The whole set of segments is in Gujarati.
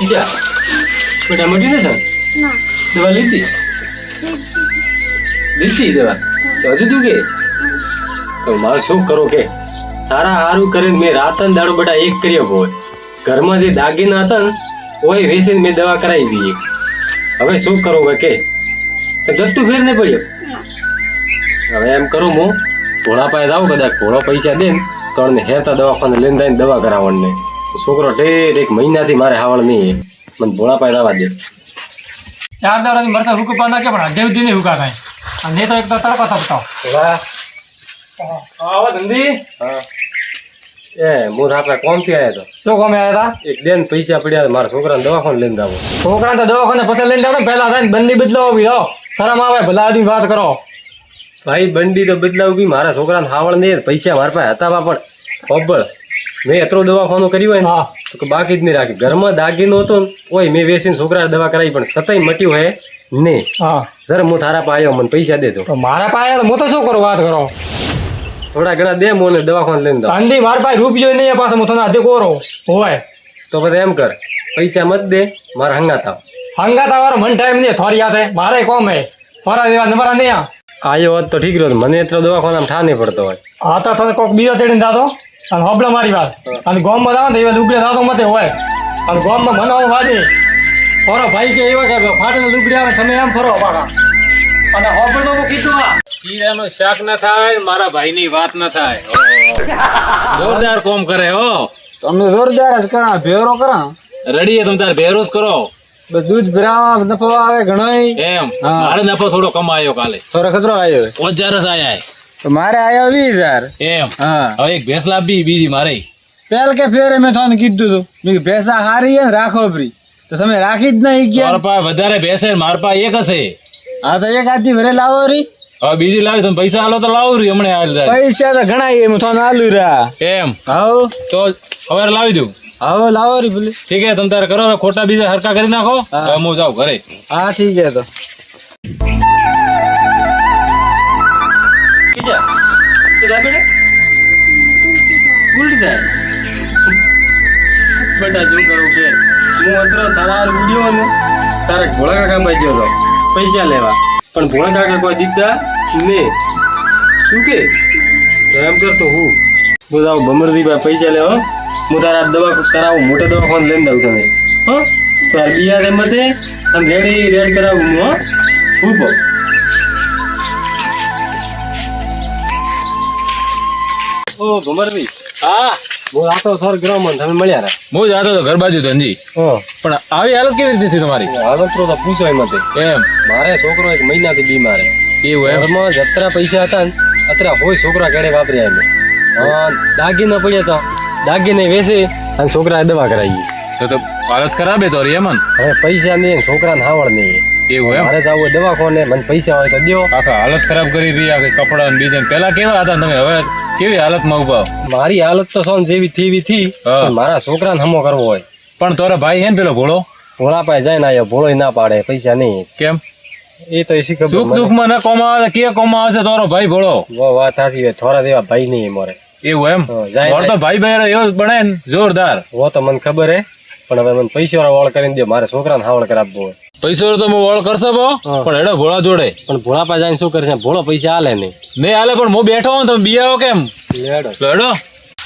ઈજા બેટા મટી ને ના દવા લીધી લીધી દવા તો હજુ તું કે તો મારે શું કરો કે તારા હારું કરીને મેં રાતન દાડો બેટા એક કર્યો હોય ઘરમાં જે દાગીના હતા ને ઓય વેચીને મેં દવા કરાવી દીધી હવે શું કરું કે જતું ફેર નહીં પડ્યો હવે એમ કરું હું ભોળા પાસે જાઉં કદાચ ભોળો પૈસા દે ને તો એને હેરતા દવાખાને લઈને જઈને દવા કરાવવાનું ને છોકરો ઠેર એક મહિનાથી મારે હાવળ નહીં મને ભોળા પાસે જવા દે 4 દાડાની મરસા હુક પા નાખે પણ અઢેવ દી હુકા થાય અને તો એક તો તડકો થપતો આવો ધંધી હા એ હું આપણે કોમથી આવ્યા તો શું કામે આવ્યા હતા એક બેન પૈસા પડ્યા મારા છોકરાને દવાખાને લઈને જાવ છોકરાને તો દવાખાને પછી લઈને જાવ ને પહેલા થાય બંડી બદલાવો બી જાઓ શરમ આવે ભલા આદમી વાત કરો ભાઈ બંડી તો બદલાવું બી મારા છોકરાને હાવળ નહીં પૈસા મારા પાસે હતા પણ ખબર મેં એટલો દવાખાનું કર્યું હોય ને હા તો બાકી જ નહીં રાખી ઘરમાં દાગીનો હતો ને ઓય મેં વેચીને છોકરાને દવા કરાવી પણ સતાય મટ્યું હે નહીં હા જરા હું તારા પાસે આવ્યો મને પૈસા દેતો તો મારા પાસે આવ્યા તો હું તો શું કરું વાત કરો થોડા ઘણા દે મને દવાખાને લઈને જાવ ધંધી મારા પાસે રૂપિયો નહીં પાછો હું તને અધે કોરો હોય તો પછી એમ કર પૈસા મત દે મારા હંગાત આવ હંગાત વાળો મન ટાઈમ નહીં થોરી યાદ હે મારે કોમ હે થોડા દેવા નંબર નહીં આવ્યો હોત તો ઠીક રહ્યો મને એટલો દવાખાનામાં ઠા નહીં પડતો હોય આ તો તને કોઈક બીજો તેડીને દાદો અને હોબળા મારી વાત અને ગોમમાં જાવ ને તો એવા લુગડે દાદો મતે હોય અને ગોમમાં મનાવો વાદી ફરો ભાઈ કે એવા કે ફાટેલા લુગડે આવે તમે એમ ફરો પાછા અને હોબળનો હું કીધું આ શીરાનું શાક ના થાય મારા ભાઈની વાત ના થાય જોરદાર કોમ કરે હો તમે જોરદાર જ કરા ભેરો કરા રડીએ તમે તાર ભેરો જ કરો બસ દૂધ ભરાવા નફો આવે ઘણો એમ મારે નફો થોડો કમાયો કાલે થોડો ખતરો આવ્યો 5000 જ આયા તો મારે આવ્યો 20000 એમ હા હવે એક ભેંસ લાવી બીજી મારે પેલ કે ફેરે મેં તમને કીધું હતું મેં કીધું પૈસા હારી હે ને રાખો ફ્રી તો તમે રાખી જ નહીં ગયા મારા પાસે વધારે ભેંસ છે મારા પાસે એક હશે હા તો એક આથી ભરે લાવો રી હવે બીજી લાવી તમે પૈસા આલો તો લાવું રહ્યું હમણાં હાલ જાય પૈસા તો ઘણા હું તમને આલુ રહ્યા એમ હાઉ તો હવે લાવી દઉં હાઉ લાવો રી બોલી ઠીક હે તમે તારે કરો હવે ખોટા બીજા હરકા કરી નાખો હવે હું જાઉં ઘરે હા ઠીક હે તો કીજા તો જા બેટા ઉલટી જાય બેટા શું કરું કે હું અત્રે તારા વિડીયો ને તારે ભોળા કાકા માં ગયો હતો પૈસા લેવા પણ ભોળા કાકા કોઈ દીધા ને શું કે તો એમ કરતો હું જાઉં ભમરજીભાઈ પૈસા લેવા હું તારા દવા તારા મોટા દવાખાને લઈને જાઉં તને હા તાર બિયા રે મતે અને રેડી રેડ કરાવું હું હા ઉભો ઓ ભમરજી હા હું આતો સર ગ્રામમાં તમે મળ્યા રે હું જાતો તો ઘર બાજુ ધંધી પણ આવી હાલત કેવી રીતે થઈ તમારી હાલત તો પૂછવાય મતે એમ મારે છોકરો એક મહિનાથી બીમાર હે એવું એમ ઘરમાં જતરા પૈસા હતા ને અત્યારે હોય છોકરા કેડે વાપર્યા એમ હા દાગીને પડ્યા તો દાગીને વેચે અને છોકરાએ દવા કરાવી તો હાલત ખરાબ હે તારી એમ ને? હવે પૈસા નહીં છોકરાને હાવડ નહીં એવું એમ મારે જવું દવાખાને મને પૈસા હોય તો દ્યો આખા હાલત ખરાબ કરી રહી આખી કપડા ને બીજા પેલા કેવા હતા તમે હવે કેવી હાલતમાં ઉભા મારી હાલત તો સોન જેવી થીવી થી હા. પણ મારા છોકરાને હમો કરવો હોય પણ તારા ભાઈ હે ને પેલો ભોળો ભોળા પાસે જાય ને આવ્યો ભોળો ના પાડે પૈસા નહીં કેમ એ તો એસી ખબર સુખ દુઃખ માં ના કોમાવે કે કોમાવે છે તારો ભાઈ ભોળો વાત સાચી છે થોડા દેવા ભાઈ નહીં મોરે એવું એમ હા, જાય મારો તો ભાઈ બહેરો એવો જ બને ને જોરદાર વો તો મને ખબર હે પણ હવે મને પૈસા વાળા કરીને દે મારે છોકરાને હાવળ કરાવવો હોય પૈસો તો હું વળ કરશે બો હા. પણ એડો ભોળા જોડે પણ ભોળા પાસે જઈને શું કરશે ભોળો પૈસા આલે નહીં નહીં હાલે પણ હું બેઠો હોઉં તમે બિયાવો કેમ લેડો લેડો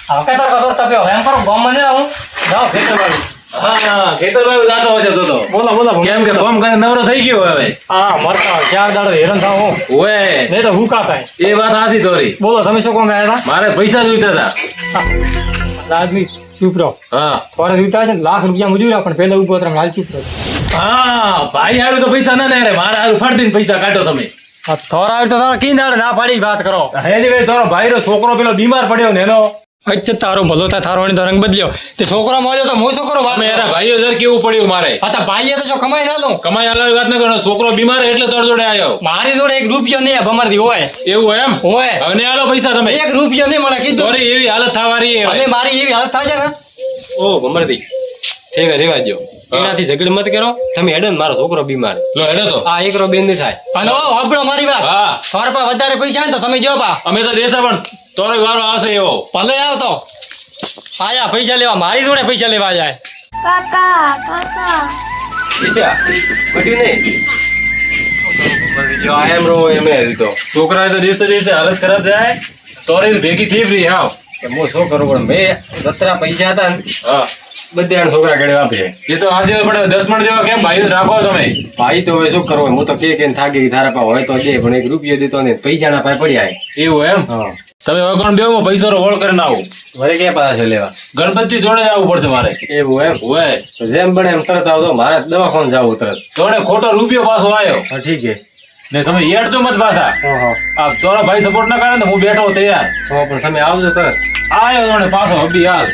આવકે તો કસોર તપ્યો એમ કરો ગોમમાં ને આવું જાઓ ખેતર બાજુ હા ખેતરમાં જાતો હશે તો બોલો બોલો કેમ કે ફોર્મ કરીને નવરો થઈ ગયો હવે હા મરતા 4 દાડો હેરાન થાવ હું ઓએ નહીં તો હુકા થાય એ વાત સાચી તોરી બોલો તમે શું કોમ આવ્યા મારે પૈસા જોઈતા હતા હતા આદમી ચૂપ રહો હા થોડા જીવતા છે ને લાખ રૂપિયા મજૂરા પણ પહેલા ઉભો તમે હાલ ચૂપ રહો હા ભાઈ હારું તો પૈસા ના રે મારા હારું ફાડી દઈને પૈસા કાઢો તમે આ થોડા આવ્યું તો તારા કી દાડે ના પાડી વાત કરો હેજી ભાઈ તારો ભાઈ રો છોકરો પેલો બીમાર પડ્યો ને એનો અચ્છા તારો ભલો થાય થારો તો રંગ બદલ્યો તે છોકરા મળ્યો તો મોસો કરો વાત મેરા ભાઈઓ જર કેવું પડ્યું મારે આ તો ભાઈએ તો જો કમાઈ ના લઉં કમાઈ આલાવી વાત ન કરો છોકરો બીમાર હે એટલે તાર જોડે આવ્યો મારી જોડે 1 રૂપિયો નહીં ભમરથી હોય એવું એમ હોય હવે ને આલો પૈસા તમે 1 રૂપિયો નહીં મળે કીધું તોરી એવી હાલત થવાની અને મારી એવી હાલત થાય છે ને ઓ ભમરદી ઠીક હે રેવા દો એનાથી ઝઘડ મત કરો તમે હેડો ને મારો છોકરો બીમાર લો હેડો તો આ એકરો બેન નહીં થાય અને વાપરો મારી વાત હા તાર પાસે વધારે પૈસા હોય ને તો તમે જો પા અમે તો દેસા પણ તોરે વારો આવશે એવો ભલે આવ તો આયા પૈસા લેવા મારી જોડે પૈસા લેવા જાય કાકા કાકા ઈશા બધું નહીં જો આયમ રો એમે તો છોકરા તો દિવસે દિવસે હાલત ખરાબ જાય તોરે ભેગી થઈ રહી હાવ હું શું કરું પણ મેં રત્રા પૈસા હતા ને હા બધા છોકરા ઘડે આપે એ તો આજે પણ 10 મણ જેવા કેમ ભાઈ રાખો તમે ભાઈ તો હવે શું કરવું હું તો કે થાકી ગઈ તારા પાસે હોય તો દે પણ 1 રૂપિયો દેતો ને પૈસા ના પાસે પડ્યા એવું એમ હા તમે વગણ બેવો પૈસો રોળ કરીને આવો મારે ક્યાં પાછા છે લેવા ગણપતિ જોડે જ આવવું પડશે મારે એવું એમ હોય તો જેમ બને એમ તરત આવતો મારે દવાખાને જવું તરત જોડે ખોટો રૂપિયો પાછો આવ્યો હા ઠીક છે ને તમે હેડજો મત પાછા હા હા આ તારા ભાઈ સપોર્ટ ના કરે ને હું બેઠો તૈયાર હા પણ તમે આવજો તરત આવ્યો જોડે પાછો હબી હાલ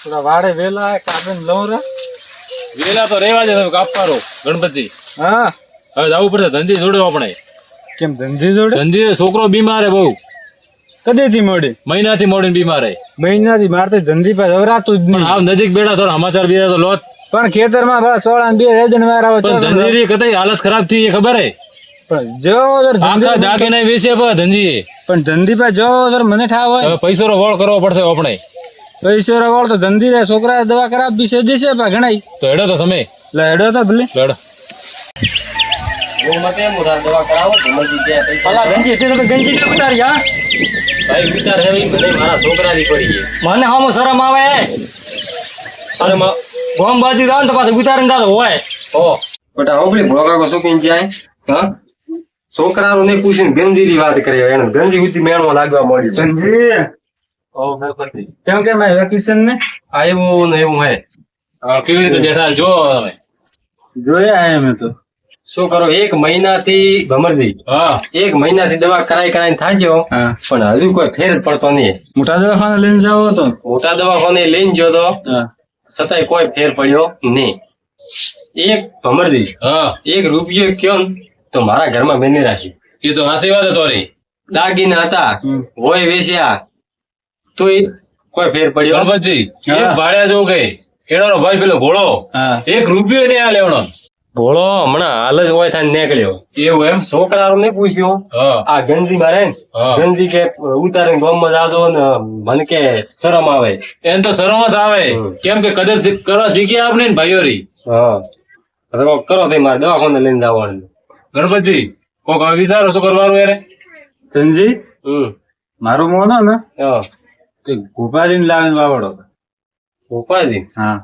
થોડા વાડે વેલા કાપીને લઉં રે વેલા તો રેવા છે તમે કાપવારો ગણપતિ હા હવે જવું પડશે ધંધી જોડે આપણે કેમ ધંધી જોડે ધંધી છોકરો બીમાર હે બહુ કદેથી મોડી મહિનાથી મોડીને બીમાર હે મહિનાથી મારે તો ધંધી પાસે વરાતું જ પણ નહીં આવ નજીક બેઠા થોડા સમાચાર બીજા તો લોત પણ ખેતરમાં બસ ચોળા બે રેજન વાર આવે પણ ધંધી કતઈ હાલત ખરાબ થઈ એ ખબર હે પણ જો આખા દાગીના વેચે ધંધી પણ ધંધી પાસે જો મને ઠાવ હોય હવે પૈસો નો વળ કરવો પડશે આપણે પૈસો રવાળ તો ધંધી રે છોકરા દવા ખરાબ બી છે દેશે પા ઘણાય તો હેડો તો તમે લડો તો ભલે હેડો હું મતે મોટા દવા કરાવો સમજી ગયા પૈસા અલા ગંજી તે તો ગંજી તો ઉતારી હા ભાઈ વિચાર છે ભાઈ મને મારા છોકરાની પડી છે મને હામો શરમ આવે અરે માં ગોમ બાજુ જાવ તો પાછું ઉતારીને દાદો હોય ઓ બટા હોબળી ભોળકા શું કઈ જાય હા છોકરાનું ને પૂછીને ગંજીની વાત કરી એને ગંજી ઉતી મેળમાં લાગવા મળ્યું ગંજી ઓ મેં પછી કેમ કે મેં વેકેશન ને આવ્યું ને એવું હે કેવી રીતે બેઠા જો તમે જોયા એમ તો શું કરો 1 મહિનાથી ભમરદી હા 1 મહિનાથી દવા કરાઈને થાક્યો હા પણ હજુ કોઈ ફેર જ પડતો નહીં મોટા દવાખાને લઈને જાવ તો મોટા દવાખાને લઈને ગયો તો હા છતાંય કોઈ ફેર પડ્યો નહીં એક ભમરદી હા 1 રૂપિયો કયો ને તો મારા ઘરમાં બેની રાખી એ તો હાસી વાત હતો રે દાગીના હતા હોય વેચ્યા તોય કોઈ ફેર પડ્યો ગણપતજી હા. એક ભાડ્યા જો કે એનો ભાઈ પેલો ભોળો હા 1 રૂપિયો નહીં આ લેવાનો ભોળો હમણાં હાલ જ હોય થાય નીકળ્યો એવું એમ છોકરાઓને નહીં પૂછ્યું હા આ ગંજી મારે ને હા. ગંજી કે ઉતારીને ગામમાં જાજો ને મને કે શરમ આવે એને તો શરમ જ આવે હમ. કેમ કે કદર કરવા શીખ્યા આપણે ને ભાઈઓ રી હા હવે કોક કરો તે મારે દવાખાને લઈને જવાનું ગણપતજી કોક હવે વિચારો શું કરવાનું યાર ધનજી મારું મોનો ને હા તે ગોપાલીને લાવીને વાવડો ઉપાજી હા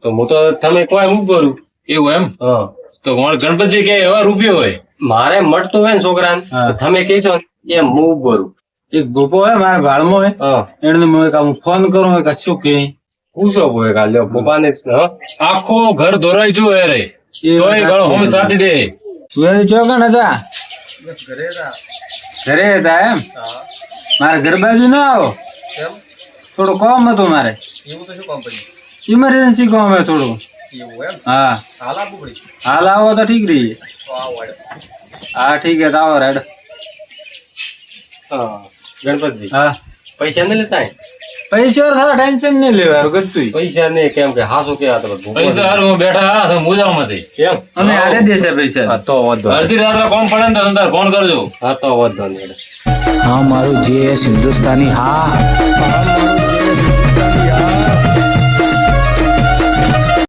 તો હું તો તમે કોઈ હું કરું એવું એમ હા તો ગણપતજી કે એવા રૂપિયો હોય મારે મળતું હોય ને છોકરાને હા. તો તમે કહેશો ને એમ હું ભરું એક ગોપો હોય મારા ભાળમાં હોય હા એને હું ફોન કરું કે શું કે પૂછો પોએ કાલે પપ્પાને હા આખો ઘર દોરાઈ જો રે તોય ગળો હોમ સાથી દે તું ચોકણ હતા ઘરે હતા એમ મારા ઘર બાજુ ના આવો થોડું કામ હતું મારે ઇમરજન્સી કામ હે થોડું હા હાલ આવો તો ઠીક રહી હા ઠીક હે તો આવો રેડ હા ગણપતજી હા પૈસા નહીં લેતા હે? પૈસા તારા ટેન્શન નહીં લેવા ગતું પૈસા નહીં કેમ કે હાસું કે પૈસા હારું બેઠા હા તમે મુજામાંથી કેમ અમે આજે દેશે પૈસા હા તો વાંધો નહીં. અડધી રાત્રે કોમ પડે ને તો અંદર ફોન કરજો હા તો વાંધો નહીં હા મારું જે હિન્દુસ્તાની હા